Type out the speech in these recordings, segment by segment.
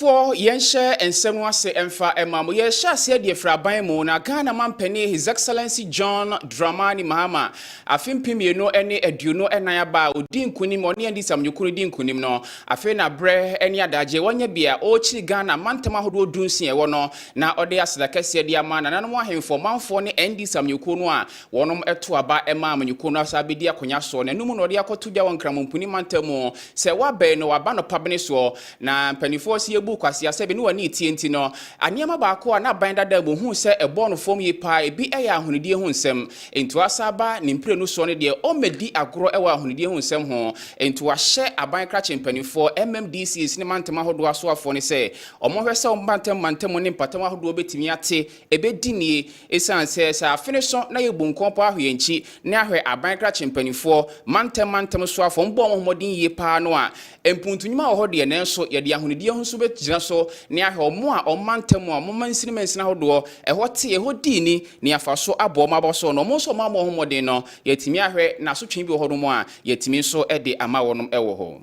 For Yensha and Semwase Emfa Emamo, Yesha said the Frabaimo, na Ghana Mampeni, His Excellency John Dramani Mahama, a Fimpimi no any eduno and Nayaba, Udin Kunim, or near this Amukudin Kunim no, a Fena Bre, any Adaje, one year, Ochi Ghana, Mantama who do Dunsi, Wono, now Odeas the Cassia Diaman, and I want him for Mount Foni and this Amukunwa, one to about Emma, and Yukuna Sabidia Conyason, and Numunodia Kotuja and Kramumpuni Mantemo, say what be no Abano Pabeniswo, na Pennyforce. Kwasi asebe no ani tienti no anyama baako a na banda da bo hu se ebo no fom yi pa e bi eya ahunidie hu nsem ento asaba ne mpre no so ne de o medi agoro ewa ahunidie hu nsem ho ento ahye aban kra chempanifo MMDCs ne mantema hodo aso afo ne se omo hwese o mantem ne mpatam ahodo betimi ate ebedinie esan se sa afiniso na ye bunkonpo ahwenchi ne ahwe aban kra chempanifo mantem so afo mbo mo modin yi pa no a empuntunyima ho de ne so ye de ahunidie hu so so ne ahwe omo a omantem a momansini mensina hodo ehote ehodi ni ne afaso abo maboso no mo so mamo homode no yetimi ahwe na so twen bi hodo mo a yetimi so ede ama wonom ewo ho.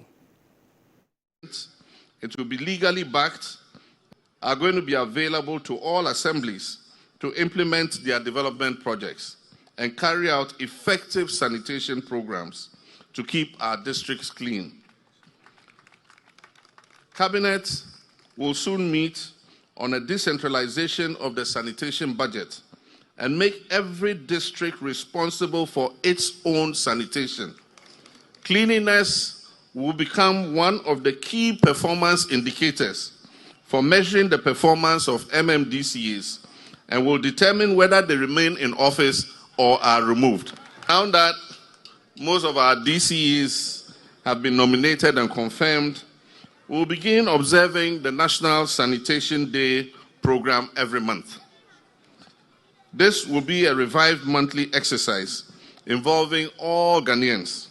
It will be legally backed, are going to be available to all assemblies to implement their development projects and carry out effective sanitation programs to keep our districts clean. Cabinet will soon meet on a decentralization of the sanitation budget and make every district responsible for its own sanitation. Cleanliness will become one of the key performance indicators for measuring the performance of MMDCs and will determine whether they remain in office or are removed. Now that most of our DCEs have been nominated and confirmed, we'll begin observing the National Sanitation Day program every month. This will be a revived monthly exercise involving all Ghanaians.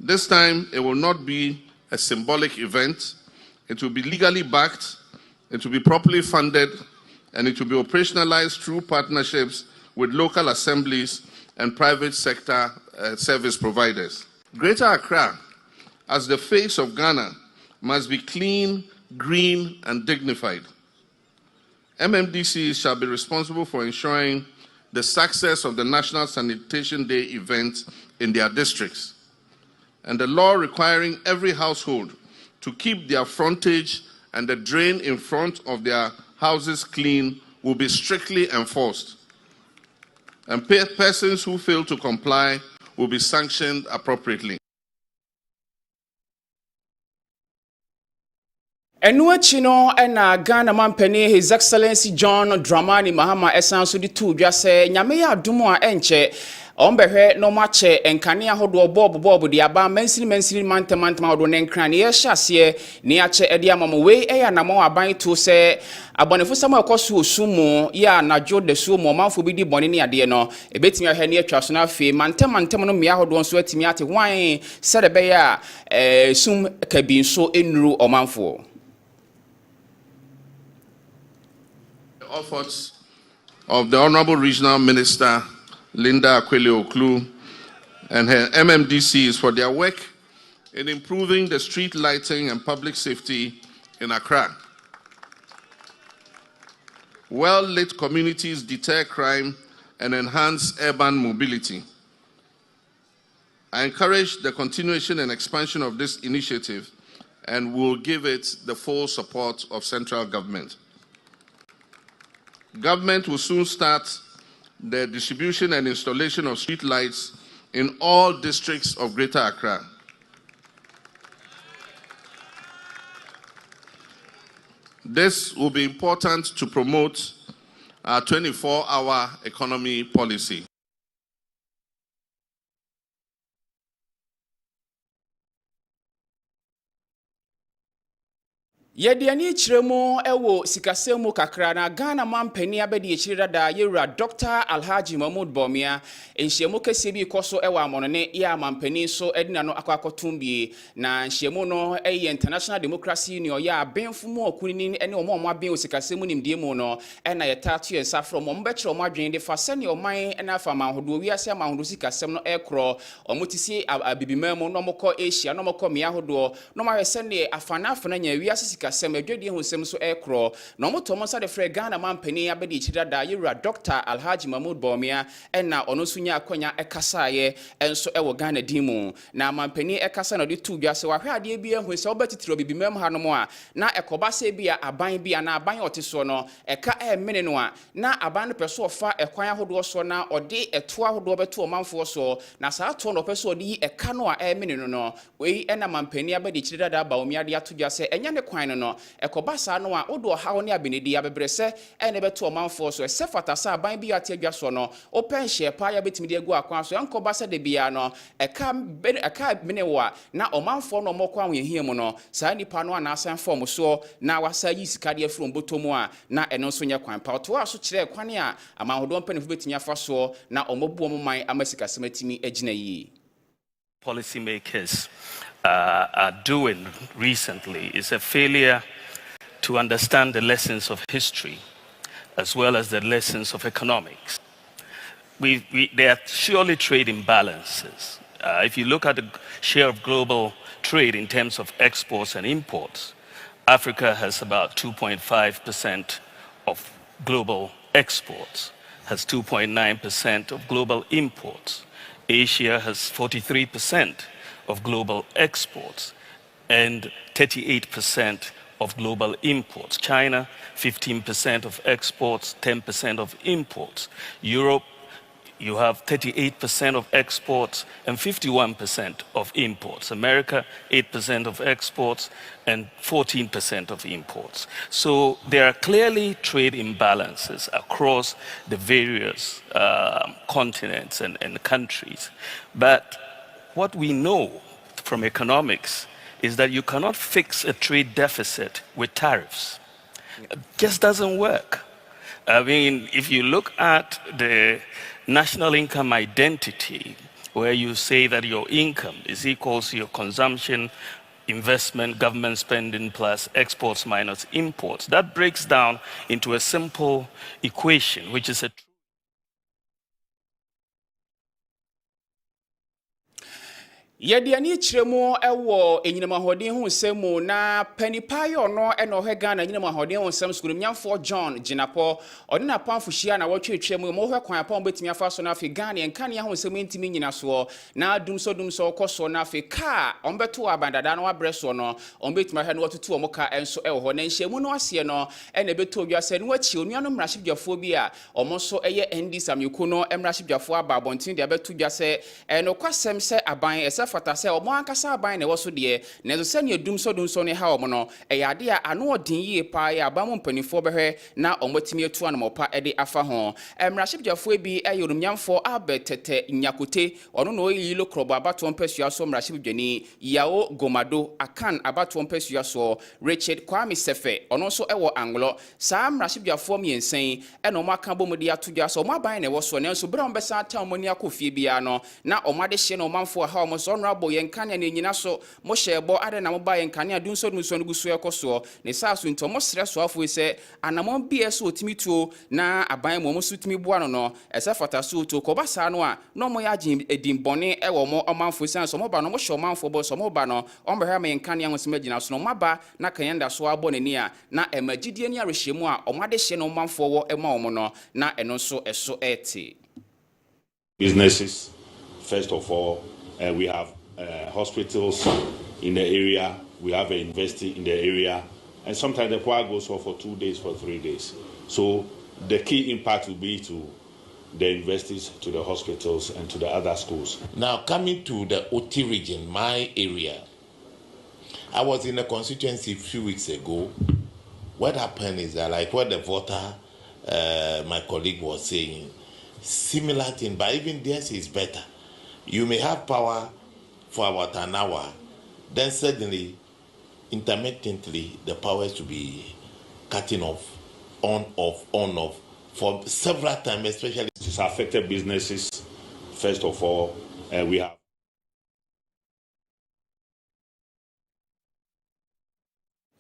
This time, it will not be a symbolic event. It will be legally backed, it will be properly funded, and it will be operationalized through partnerships with local assemblies and private sector service providers. Greater Accra, as the face of Ghana, must be clean, green, and dignified. MMDCs shall be responsible for ensuring the success of the National Sanitation Day event in their districts. And the law requiring every household to keep their frontage and the drain in front of their houses clean will be strictly enforced. And persons who fail to comply will be sanctioned appropriately. Enuachi no na Ghana Mampeni His Excellency John Dramani Mahama esanso di tu dwa se nyame ya adumo a enche ombehwe no mache enkane ahodo bob di aba mansini mantem ahodo ne nkran ye hyase ne ache ede amamo we eya na mo aban to se abonefo sam akoso osumo ya na jo de sumo manfo bi di bone ne ade no ebetimi ahwe ne atwa so na afi mantem no me ahodo nso atimi ate hwan se de be ya sum kabinso enuru omanfo. Efforts of the Honorable Regional Minister Linda Akwele-Oklu and her MMDCs for their work in improving the street lighting and public safety in Accra. Well-lit communities deter crime and enhance urban mobility. I encourage the continuation and expansion of this initiative and will give it the full support of central government. Government will soon start the distribution and installation of street lights in all districts of Greater Accra. This will be important to promote our 24-hour economy policy. Yediani chiremo ewo sikasemu kakra na Ghana Mampeni abedi echirida da yewura Dr. Alhaji Mahmoud Bawumia enhyiemu kese bi koso ewa amonone ya Mampeni so edina no akwakotumbie na enhyiemu no eye International Democracy Union ya benfumu okunini ene omo aben sikasemu nimdie mu no na yetatu yensa from ombekire omo adwen de fa sene oman na fa mahodo wiase mahodo sikasem no ekro omotisi abibimam no mokọ Asia no mokọ mia hodo no ma hwese ne afana nya wiase sikasɛm adwadi ho nsɛm so ɛkro na ɔmo tomo sa de frɛ Ghana mampani abedi chidada yewura Dr. Alhaji Mahmoud Bawumia ɛna ɔno so nya akonya ɛkasaye ɛnso ɛwɔ Ghana dimu na mampani ɛkasa na de tu dwa se wahwe ade bi ehu sɛ obetitiro bibimam ha no mo a na ɛkɔba sɛ bi a aban bi a na aban ɔte so no ɛka ɛmene no a na aban no pɛso ɔfa ɛkwan ahodoɔ so na ɔde ɛto ahodoɔ bɛto ɔmanfoɔ so na saa to no pɛso ɔde yi ɛka no a ɛmene no no wei ɛna mampani abedi chidada Bawumia de ato dwa sɛ ɛnya ne kwan no ɛkɔba saa no a odo hawo ne abenedi abebrɛsɛ ɛne bɛto ɔmanfoɔ so ɛsɛ fata sa aban bi ate adwa so no open hye pa ya betimi de agu akwan so ɛnkɔba sɛ de bia no ɛka mene wa na ɔmanfoɔ no ɔmɔkɔ ahwehia mu no saa nipa no ana asan form so na wasa yi sika de afro mbotomu a na ɛno nso nya kwan pa to aso kyerɛ kwan a amanhodɔ mpanifo betimi afa so na ɔmɔbu ɔmoman amasika sematimi agina yi. Policymakers are doing recently is a failure to understand the lessons of history as well as the lessons of economics. There are surely trade imbalances. If you look at the share of global trade in terms of exports and imports, Africa has about 2.5% of global exports, has 2.9% of global imports. Asia has 43% of global exports and 38% of global imports. China, 15% of exports, 10% of imports. Europe, you have 38% of exports and 51% of imports. America, 8% of exports and 14% of imports. So there are clearly trade imbalances across the various continents and countries. But what we know from economics is that you cannot fix a trade deficit with tariffs. It just doesn't work. I mean, if you look at the national income identity, where you say that your income is equal to your consumption, investment, government spending plus exports minus imports, that breaks down into a simple equation, which is a Yediani chiremo ewo enyinama hodin hu nsemu na panipayo no eno he Ghana enyinama hodin hu nsem skulu nyamfo John Jinapo odi na pamfuhia na wotwetwemu mo hwe kwan pa betimi afa so na afi Ghana enkan ya hu nsem ntimi nyina so na dumso okoso na afi ka ombeto abandada na wabreso no ombetimi hwe no watutu omoka enso ewo ho na nhyiamu no ase no ene beto odwase no wachi onuano mrashibdwafo bi a omonso eye ND Samyuku no mrashibdwafo ababontin de beto dwase eno kwasem se aban ese fata se omo ankasa aban na woso de na zo se ne dumso ne ha omo no eyade a ano odin yie pa ya abam mpanifo behwe na omotimi etu anomopa ede afa ho mrashibdwafo bi eyorumnyamfo abetete nyakote ono no yi lokrobo abato mpasua so mrashibdwani yao gomado akan abato mpasua so Richard Kwame Sefe ono so ewo anglo sa mrashibdwafo miensen eno mo aka bomodi atodwa so omo aban na woso ne so bra ombesa ta omoni akofie bia no na omade hye no manfo ha omo so Honorable Yenkania ne nyina so mo hyebo ade na mo ba Yenkania dunso no guso ekoso ne saso nto mo sre so afo se anamon bia so otimi tuo na aban mo so timi boa no ese fata so to ko ba sa no a no mo ya jin edimbone e wo mo omanfo san so mo ba no mo hye omanfo bo so mo ba no ombe me Yenkania ho se magina so no maba na kanyanda so abo ne ni a na emagidie ni arehyiemu a omade hye no omanfo wo ema wo no na eno so eso eti businesses. First of all, we have hospitals in the area, we have a university in the area, and sometimes the power goes off for 2 days, for 3 days. So the key impact will be to the universities, to the hospitals, and to the other schools. Now, coming to the OT region, my area, I was in a constituency a few weeks ago. What happened is that, like what the voter, my colleague was saying, similar thing, but even this is better. You may have power for about an hour, then suddenly, intermittently, the power is to be cutting off, on, off, for several times, especially. It's affected businesses. First of all, we have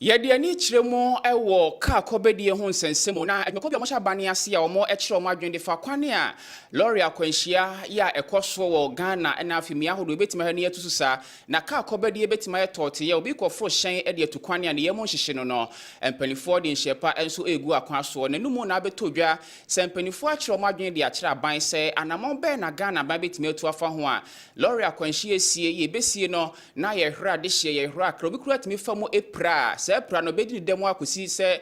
Yɛde ani kyerɛ mu ɛwɔ kaa kɔbɛdie ho nsɛnsɛm na adwumakɔ bi a ɔhyɛ bane ase a ɔmo ɛkyerɛ ɔmo adwene de fa kwane a lorry akwanhyia yɛ a ɛkɔ so wɔ Ghana ɛna afimia ahodoɔ ebetimi ha ne yɛto so saa na kaa kɔbɛdie ebetimi ayɛ tɔɔte yɛ obi kɔforo hyɛn ɛde atu kwane a ne yɛmo nhyehyɛ no no mpanifoɔ de nhyepa ɛnso egu akwan so na numu na abɛtɔ dwa sɛ mpanifoɔ akyerɛ ɔmo adwene de akyerɛ aban sɛ anamɔn bɛɛ na Ghana ban betimi atu afa ho a lorry akwanhyia sie yɛ besie no na yɛ hwera de hye yɛ hwera akra obi kura timi fa mu epra sɛ epra no bedi demo akosi sɛ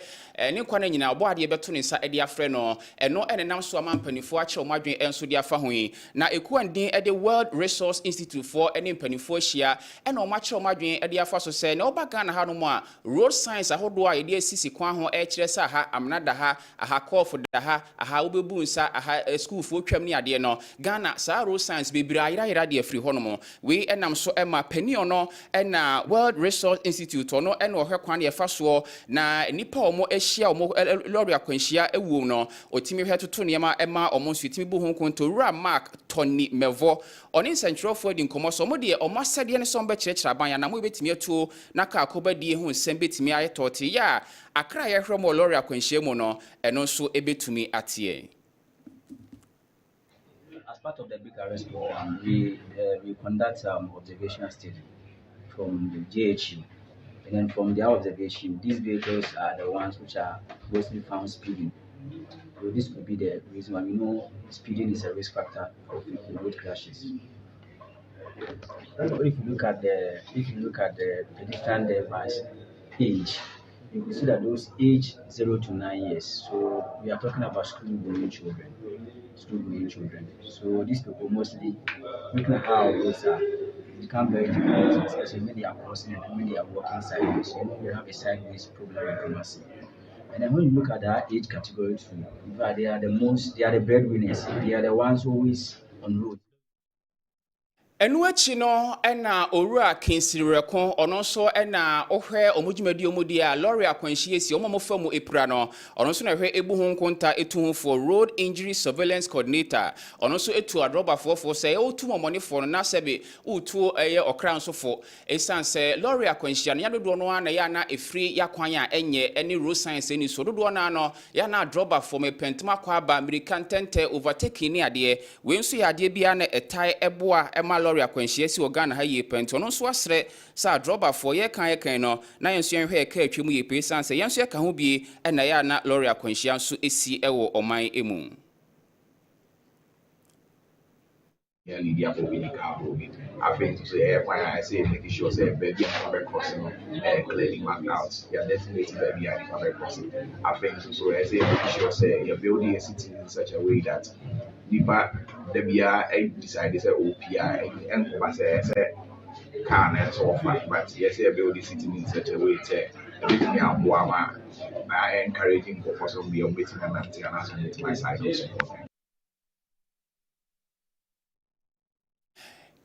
ne kwane nyina ɔbɔ ade beto ne nsa de afrɛ no ɛno ɛnenam so ama mpanifo akyerɛ ɔmo adwen ɛnso de afa ho yi na ekuandin de World Resource Institute for ɛne mpanifo ahyia ɛna ɔmo akyerɛ ɔmo adwen de afa so sɛ na ɔba Ghana ha no mu a road signs ahodoɔ a yɛde asisi kwan ho ɛkyerɛ sɛ aha amna da ha aha kɔɔfo da ha aha wobɛbu nsa aha schoolfo twam ne adeɛ no Ghana saa road signs bebree ayira de afiri hɔ no mo we ɛnam so ɛma panio no ɛna World Resource Institute ɔno ɛna ɔhwɛ kwan de ɛfa so na nipa ɔmo ahyia ɔmo lorry akwanhyia ewuo no otimi hwɛ toto nneɛma ɛma ɔmo nso timi bu ho nkonto wura Mark Tony Mevo ɔne nsɛnkyerɛfoɔ di nkɔmɔ so ɔmo deɛ ɔmo asɛdeɛ ne sɛ ɔmo bɛkyerɛkyerɛ aban ya na mo betimi atuo na ka akɔbadie ho nsɛm betimi ayɛ tɔɔte ya akra yɛhwɛ mo lorry akwanhyia mu no ɛno nso ebetumi ateɛ. As part of the big arrest program, we conduct observational study from the JHU. And then from their observation, these vehicles are the ones which are mostly found speeding. So this could be the reason why we know speeding is a risk factor of road crashes. If you look at the pedestrian device age, you can see that those age 0 to 9 years. So we are talking about school-going children. So these people mostly, looking at how those are, become very difficult, especially when they are crossing and when they are walking sideways. You know, we have a sideways problem in Kumasi. And then when you look at that age category too, they are the breadwinners. They are the ones who always on road. Enuachi no ena owura kinsireko ono so ena ohwe omudwumadi omudi a lorry akwanhyie si omomofa mu epura no ono so na hwe ebu ho nkonta etu ho for road injury surveillance coordinator ono so etu adroba fofo se otu momone fo no na sebe utu eye okran so fo esan se lorry akwanhyia no yadodo no ana ya na efri yakwan a enye ene road science eni so dodo na no ya na adroba fo me pentuma kwa ba American tente overtaking ni ade we nso ya ade bia na etai eboa ema lorry akwanhyia si Ghana ha yie pento no so asre sa droba for ye kan no na yenso yenhwe ka atwemu ye pesan se yenso ye ka ho bie na ya na lorry akwanhyia so esi ewo oman emu yeah Lydia I think say why I say making sure say baby I'm crossing clearly marked out yeah definitely baby I'm crossing I think so I say making sure say you're building a city in such a way that the BI decided to OPI and say can and so forth, but yes, I build the city in such a way that everything I encouraging for some be waiting and answering my side also.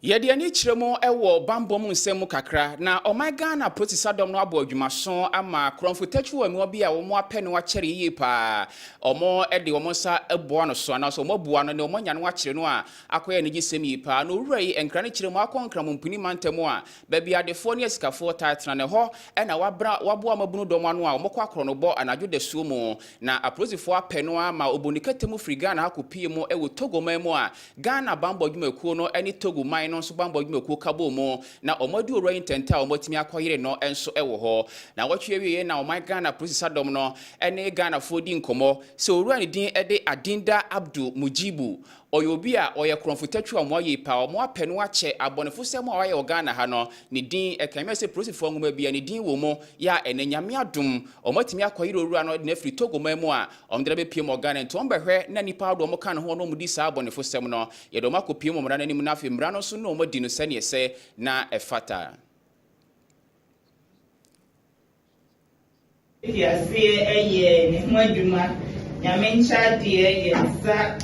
Yɛde ani kyerɛ mu ɛwɔ bambom nsɛm kakra na ɔman Ghana protisadom no abɔ adwumaso ama krɔmfotachu anu bi a wɔn apɛ no akyere yie pa ɔmo ɛde wɔn sa ɛboa no so anaso ɔmo boa no ne ɔmo nya no akyere no a akɔyɛ ne gisɛm yie pa no wura yi enkra ne kyerɛ mu akɔnkra mu mpini mantɛm a baabi adefoɔ ne asikafoɔ taatena ne hɔ ɛna waboa mabunu dɔm ano a ɔmo kɔ akorɔ no bɔ anadwo da suo mu na aprotifoɔ apɛ no ama obonikatemu firi Ghana akɔpie mu ɛwɔ Togo man mu a Ghana bambɔ adwumakuo no ɛne Togo man no so bambɔ adwumakuo kabo mu na ɔmadu ɔrɔ intenta ɔmotimi akɔyere no ɛnso ɛwɔ hɔ na wɔtwe wie na ɔman Ghana protisadom no ɛne Ghana fo di nkɔmɔ sɛ ɔrɔ ne din ɛde Adinda Abdul Mujibu oyobi a oye krɔmfotachu a moye pa o mo apɛ no akyɛ abɔnefo sɛ mo ayɛ Ghana ha no ne din ɛkɛmɛ sɛ prosifo ngoma bia ne din wo mo ya enanyame adom ɔmatimi akɔyere owura no na firi Togo man mu a ɔmdra be pie mo Ghana nto ɔmbɛhwɛ na nipa do mo ka no ho no mo di saa abɔnefo sɛm no yɛ do makɔpie mo mra na nim na afi mra no so no mo di no sɛ ne sɛ na ɛfata ya se eye ne ho adwuma nyame ncha de eye sa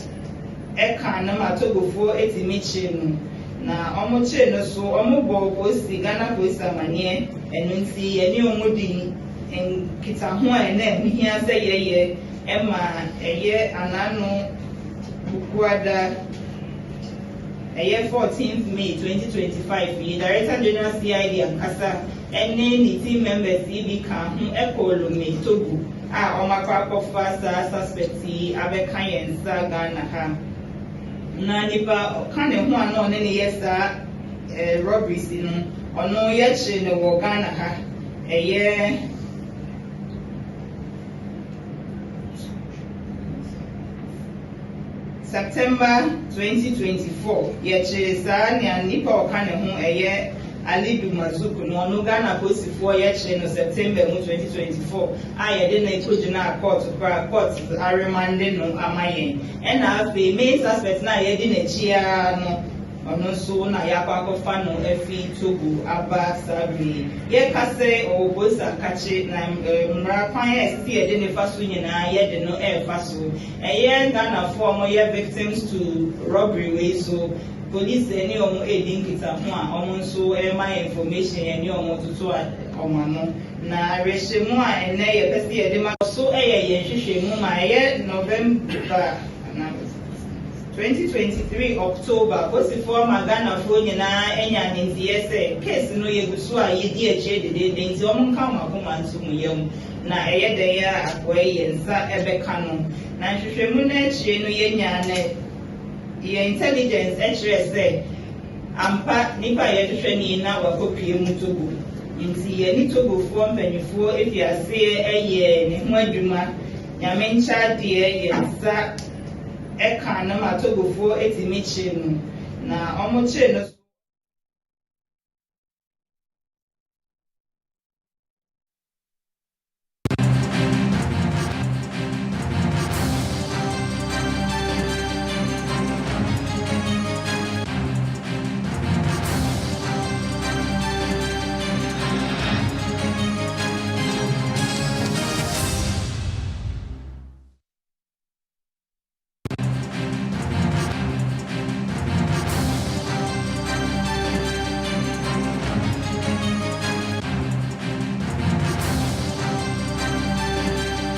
eka na matogofo etimi chi no na omo chi no so omo bo posi Ghana posi amane enu nti eni omo di enkita ho a na ehia se yeye ema eye anano bukuada 14th May 2025 yi Director General CID Ankasa any team members bi kan ho ekolume Togo a omakwa sa suspect abeka yensa Ghana ha na nipa kan ho ano ne yesa robberies no ono ye che no wo Ghana ha September 2024 yeche sa ni nipa okane ho Alidu Mazuku no Ghana posifo yeche no September 2024 ayede na ikojina court aremande no amayen and afi main suspect na yede na chia no ono so na yakwa no efi Togo aba sabi ye kase obosa kache na mra kwan esti yede ne faso nyina yede no faso Ghana for ye victims to robbery way so police any omo edin kita ho a omo nso my information any omo tutu omo no na rehye mu a ene ye bese ye de ma so ye hwehwe mu ma ye November 2023 October posifo Ghana fo nyina enya ntie se case no ye gusu a ye di eche de nti omo nka ma ko man so mu yam na eye de ya akwa ye nsa ebeka no na hwehwe mu na eche no ye nya na your intelligence say ampa nipa ye hwehwe na wakopie mu Togo nti ye ni Togo fo mpanyifo efiase eye ne ho adwuma nyame ncha de ye nsa eka na ma Togo fo etimi chi no na omo chi no